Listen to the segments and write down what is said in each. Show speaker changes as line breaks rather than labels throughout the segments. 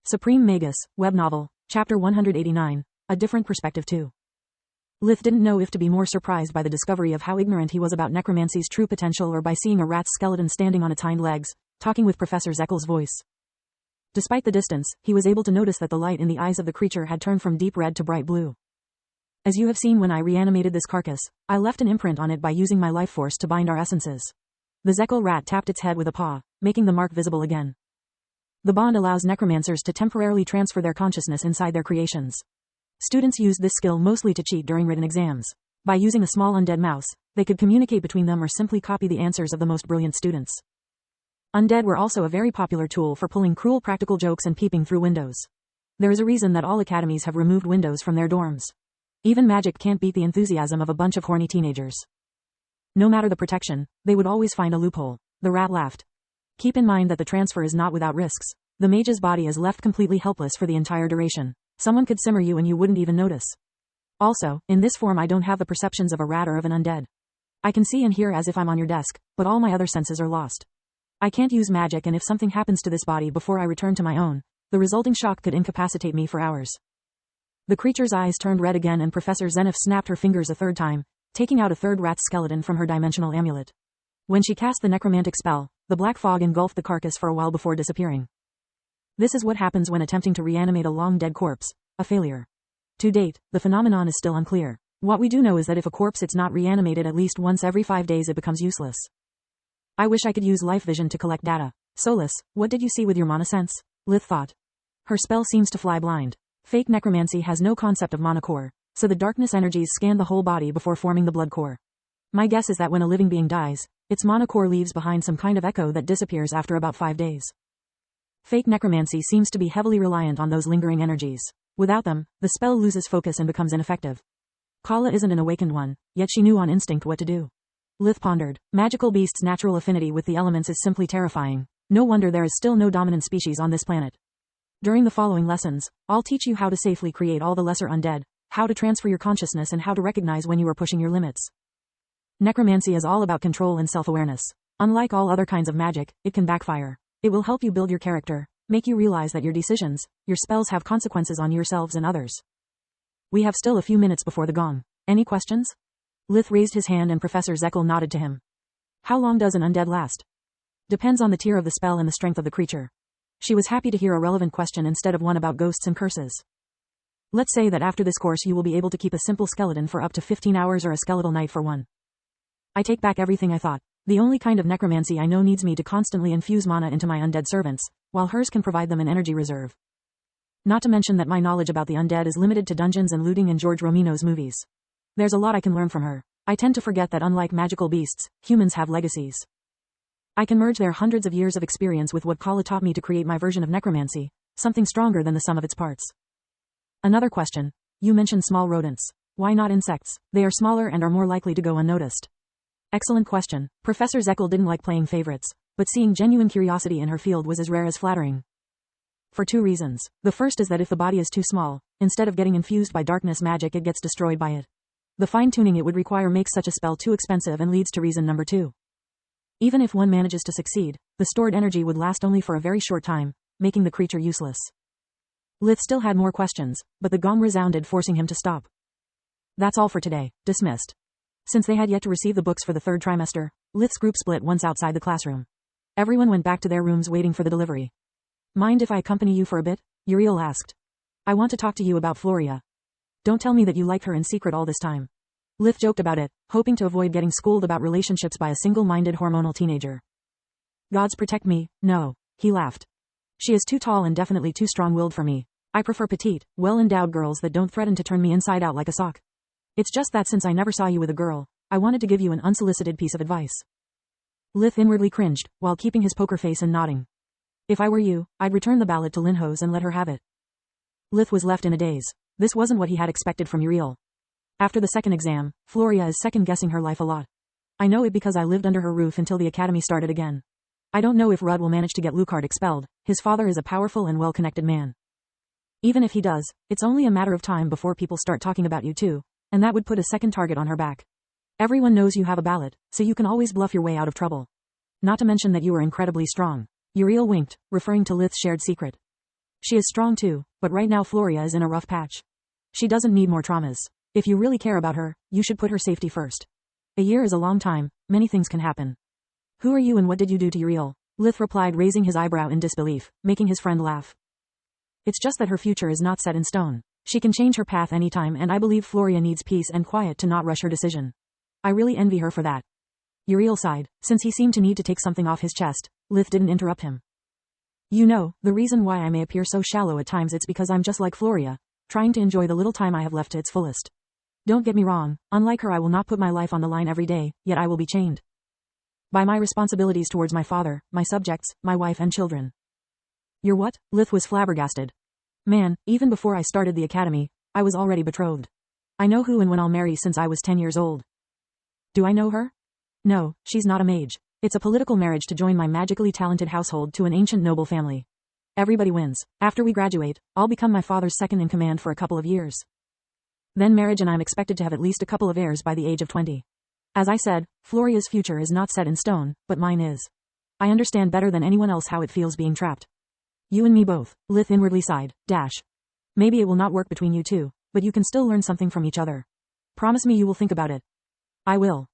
Supreme Magus, web novel, Chapter 189, A Different Perspective 2. Lith didn't know if to be more surprised by the discovery of how ignorant he was about necromancy's true potential or by seeing a rat's skeleton standing on its hind legs, talking with Professor Zekel's voice. Despite the distance, he was able to notice that the light in the eyes of the creature had turned from deep red to bright blue. As you have seen when I reanimated this carcass, I left an imprint on it by using my life force to bind our essences. The Zekel rat tapped its head with a paw, making the mark visible again. The bond allows necromancers to temporarily transfer their consciousness inside their creations. Students used this skill mostly to cheat during written exams. By using a small undead mouse, they could communicate between them or simply copy the answers of the most brilliant students. Undead were also a very popular tool for pulling cruel practical jokes and peeping through windows. There is a reason that all academies have removed windows from their dorms. Even magic can't beat the enthusiasm of a bunch of horny teenagers. No matter the protection, they would always find a loophole. The rat laughed. Keep in mind that the transfer is not without risks. The mage's body is left completely helpless for the entire duration. Someone could simmer you and you wouldn't even notice. Also, in this form I don't have the perceptions of a rat or of an undead. I can see and hear as if I'm on your desk, but all my other senses are lost. I can't use magic, and if something happens to this body before I return to my own, the resulting shock could incapacitate me for hours. The creature's eyes turned red again and Professor Zenith snapped her fingers a third time, taking out a third rat's skeleton from her dimensional amulet. When she cast the necromantic spell, the black fog engulfed the carcass for a while before disappearing. This is what happens when attempting to reanimate a long-dead corpse, a failure. To date, the phenomenon is still unclear. What we do know is that if a corpse is not reanimated at least once every 5 days, it becomes useless. I wish I could use life vision to collect data. Solus, what did you see with your monosense? Lith thought. Her spell seems to fly blind. Fake necromancy has no concept of monocore, so the darkness energies scan the whole body before forming the blood core. My guess is that when a living being dies, its monocore leaves behind some kind of echo that disappears after about 5 days. Fake necromancy seems to be heavily reliant on those lingering energies. Without them, the spell loses focus and becomes ineffective. Kala isn't an awakened one, yet she knew on instinct what to do. Lith pondered. Magical beasts' natural affinity with the elements is simply terrifying. No wonder there is still no dominant species on this planet. During the following lessons, I'll teach you how to safely create all the lesser undead, how to transfer your consciousness, and how to recognize when you are pushing your limits. Necromancy is all about control and self-awareness. Unlike all other kinds of magic, it can backfire. It will help you build your character, make you realize that your decisions, your spells have consequences on yourselves and others. We have still a few minutes before the gong. Any questions? Lith raised his hand and Professor Zekel nodded to him. How long does an undead last? Depends on the tier of the spell and the strength of the creature. She was happy to hear a relevant question instead of one about ghosts and curses. Let's say that after this course you will be able to keep a simple skeleton for up to 15 hours or a skeletal night for 1. I take back everything I thought. The only kind of necromancy I know needs me to constantly infuse mana into my undead servants, while hers can provide them an energy reserve. Not to mention that my knowledge about the undead is limited to dungeons and looting and George Romino's movies. There's a lot I can learn from her. I tend to forget that unlike magical beasts, humans have legacies. I can merge their hundreds of years of experience with what Kala taught me to create my version of necromancy, something stronger than the sum of its parts. Another question. You mentioned small rodents. Why not insects? They are smaller and are more likely to go unnoticed. Excellent question. Professor Zekel didn't like playing favorites, but seeing genuine curiosity in her field was as rare as flattering. For 2 reasons. The first is that if the body is too small, instead of getting infused by darkness magic, it gets destroyed by it. The fine-tuning it would require makes such a spell too expensive and leads to reason number 2. Even if one manages to succeed, the stored energy would last only for a very short time, making the creature useless. Lith still had more questions, but the gong resounded, forcing him to stop. That's all for today. Dismissed. Since they had yet to receive the books for the 3rd trimester, Lith's group split once outside the classroom. Everyone went back to their rooms waiting for the delivery. Mind if I accompany you for a bit? Uriel asked. I want to talk to you about Floria. Don't tell me that you liked her in secret all this time. Lith joked about it, hoping to avoid getting schooled about relationships by a single-minded hormonal teenager. Gods protect me, no. He laughed. She is too tall and definitely too strong-willed for me. I prefer petite, well-endowed girls that don't threaten to turn me inside out like a sock. It's just that since I never saw you with a girl, I wanted to give you an unsolicited piece of advice. Lith inwardly cringed, while keeping his poker face and nodding. If I were you, I'd return the ballot to Linhos and let her have it. Lith was left in a daze. This wasn't what he had expected from Uriel. After the 2nd exam, Floria is second-guessing her life a lot. I know it because I lived under her roof until the academy started again. I don't know if Rudd will manage to get Lucard expelled. His father is a powerful and well-connected man. Even if he does, it's only a matter of time before people start talking about you too, and that would put a second target on her back. Everyone knows you have a ballot, so you can always bluff your way out of trouble. Not to mention that you are incredibly strong. Uriel winked, referring to Lith's shared secret. She is strong too, but right now Floria is in a rough patch. She doesn't need more traumas. If you really care about her, you should put her safety first. A year is a long time, many things can happen. Who are you and what did you do to Uriel? Lith replied, raising his eyebrow in disbelief, making his friend laugh. It's just that her future is not set in stone. She can change her path anytime, and I believe Floria needs peace and quiet to not rush her decision. I really envy her for that. Uriel sighed. Since he seemed to need to take something off his chest, Lith didn't interrupt him. You know, the reason why I may appear so shallow at times, it's because I'm just like Floria, trying to enjoy the little time I have left to its fullest. Don't get me wrong, unlike her I will not put my life on the line every day, yet I will be chained by my responsibilities towards my father, my subjects, my wife and children. You're what? Lith was flabbergasted. Man, even before I started the academy, I was already betrothed. I know who and when I'll marry since I was 10 years old. Do I know her? No, she's not a mage. It's a political marriage to join my magically talented household to an ancient noble family. Everybody wins. After we graduate, I'll become my father's second in command for a couple of years. Then marriage, and I'm expected to have at least a couple of heirs by the age of 20. As I said, Floria's future is not set in stone, but mine is. I understand better than anyone else how it feels being trapped. You and me both. Lith inwardly sighed. Maybe it will not work between you two, but you can still learn something from each other. Promise me you will think about it. I will.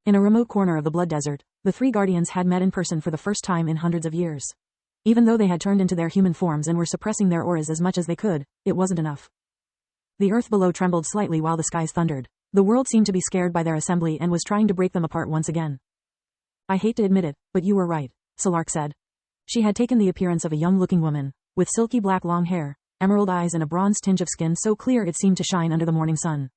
In a remote corner of the Blood Desert, the three guardians had met in person for the first time in hundreds of years. Even though they had turned into their human forms and were suppressing their auras as much as they could, it wasn't enough. The earth below trembled slightly while the skies thundered. The world seemed to be scared by their assembly and was trying to break them apart once again. I hate to admit it, but you were right, Solark said. She had taken the appearance of a young-looking woman, with silky black long hair, emerald eyes and a bronze tinge of skin so clear it seemed to shine under the morning sun.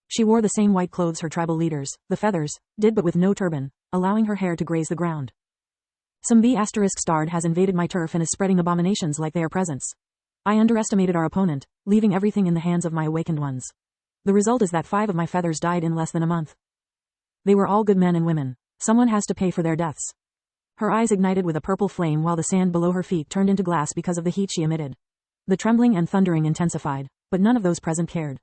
She wore the same white clothes her tribal leaders, the feathers, did, but with no turban, allowing her hair to graze the ground. Some B***** has invaded my turf and is spreading abominations like they are presents. I underestimated our opponent, leaving everything in the hands of my awakened ones. The result is that 5 of my feathers died in less than a month. They were all good men and women. Someone has to pay for their deaths. Her eyes ignited with a purple flame while the sand below her feet turned into glass because of the heat she emitted. The trembling and thundering intensified, but none of those present cared.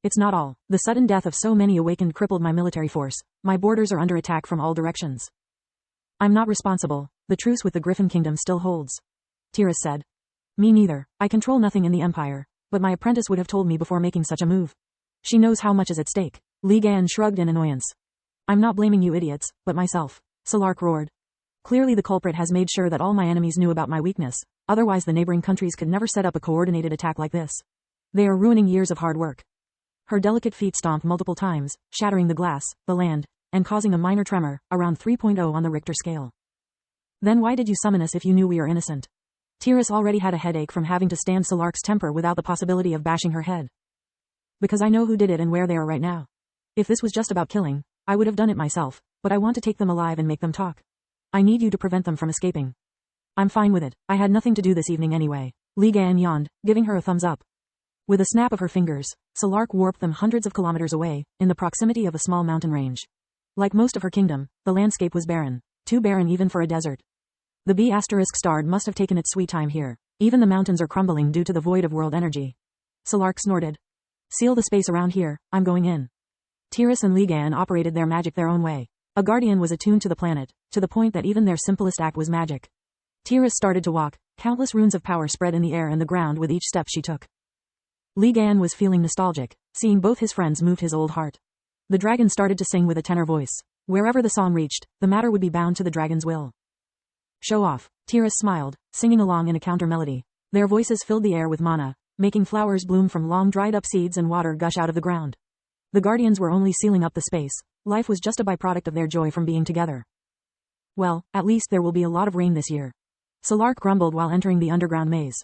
It's not all. The sudden death of so many awakened crippled my military force. My borders are under attack from all directions. I'm not responsible. The truce with the Griffin Kingdom still holds. Tiras said. Me neither. I control nothing in the Empire, but my apprentice would have told me before making such a move. She knows how much is at stake. Li Gan shrugged in annoyance. I'm not blaming you idiots, but myself. Solark roared. Clearly the culprit has made sure that all my enemies knew about my weakness, otherwise the neighboring countries could never set up a coordinated attack like this. They are ruining years of hard work. Her delicate feet stomped multiple times, shattering the glass, the land, and causing a minor tremor, around 3.0 on the Richter scale. Then why did you summon us if you knew we are innocent? Tiras already had a headache from having to stand Solark's temper without the possibility of bashing her head. Because I know who did it and where they are right now. If this was just about killing, I would have done it myself, but I want to take them alive and make them talk. I need you to prevent them from escaping. I'm fine with it. I had nothing to do this evening anyway. Li Gan yawned, giving her a thumbs up. With a snap of her fingers, Solark warped them hundreds of kilometers away, in the proximity of a small mountain range. Like most of her kingdom, the landscape was barren, too barren even for a desert. The B** must have taken its sweet time here. Even the mountains are crumbling due to the void of world energy. Solark snorted. Seal the space around here, I'm going in. Tiras and Li Gan operated their magic their own way. A guardian was attuned to the planet, to the point that even their simplest act was magic. Tiras started to walk, countless runes of power spread in the air and the ground with each step she took. Li Gan was feeling nostalgic, seeing both his friends moved his old heart. The dragon started to sing with a tenor voice. Wherever the song reached, the matter would be bound to the dragon's will. Show off. Tiras smiled, singing along in a counter melody. Their voices filled the air with mana, making flowers bloom from long dried up seeds and water gush out of the ground. The guardians were only sealing up the space. Life was just a byproduct of their joy from being together. Well, at least there will be a lot of rain this year. Solark grumbled while entering the underground maze.